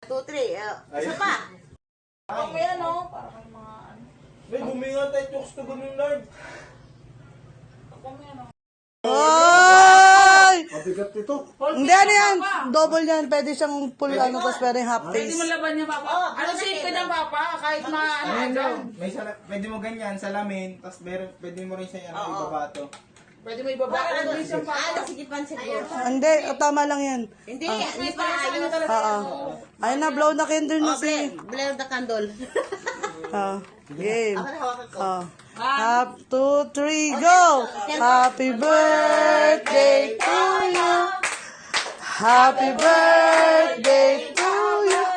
2, 3. Isa pa. Ang may ano, para kang mga ano. May bumingan tayo chokes to ganun Lord. Ako may ano. Ay! Mabigat ito. Hindi, ano yan? Double yan. Pwede siyang full, ano, tapos pwede half Pwede mo face. laban niya, Papa. Ano safe ka niya, Papa? Kahit ano dyan. May pwede mo ganyan, salamin, tapos pwede mo rin siya ano, ibabato. Pwede mo ibaba. Ano din siya, Papa? Sige, pansin ko. Hindi, tama lang yan. Hindi, hindi pa ayos. Oo. Ayun na, blow na candle na si... Blare the candle. Game. Ako na hawakan ko. Half, 2, 3, go! Happy birthday to you. Happy birthday to you.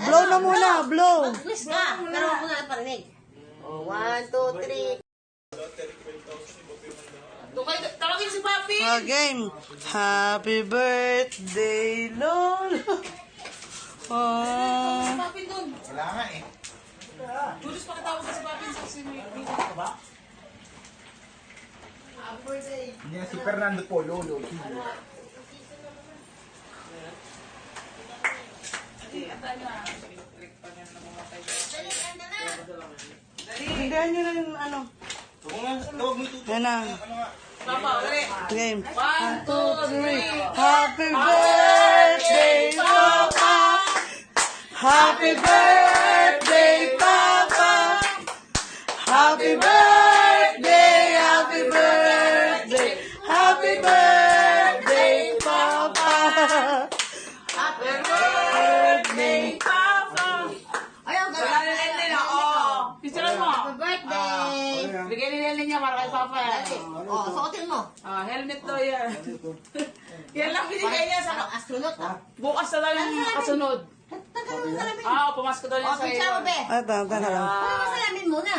Blow na muna, blow. Mag-wish ka. Pero ako na parinig. 1, 2, 3. Tawagin si Papi. Game. Happy birthday, Lola. Papi dun. Wala nga eh. Julius, pakitawag ka si Papi sa sinimili ka ba? Hindi na si Fernando po, lolo. Hindihan nyo na yung ano. Tawag mo ito. Yan na. Papa, dali. Game. 1, 2, 3. Happy birthday, Papa. Happy birthday, Papa. Happy birthday, happy birthday. Happy birthday, Papa. Happy birthday, Papa. Ayaw, Wala na Lelen na, oh. Picturean mo. Happy birthday. Bigyan ni Lelen niya para kay Papa. Suotin mo. Helmet to yan. Yan lang binigay niya sa Astronaut ah. bukas na daw yung kasunod. Tagalog mo salamin. Pumasok daw niya sa Picture mo, be. Ito, ito na lang. Ano mo salamin muna?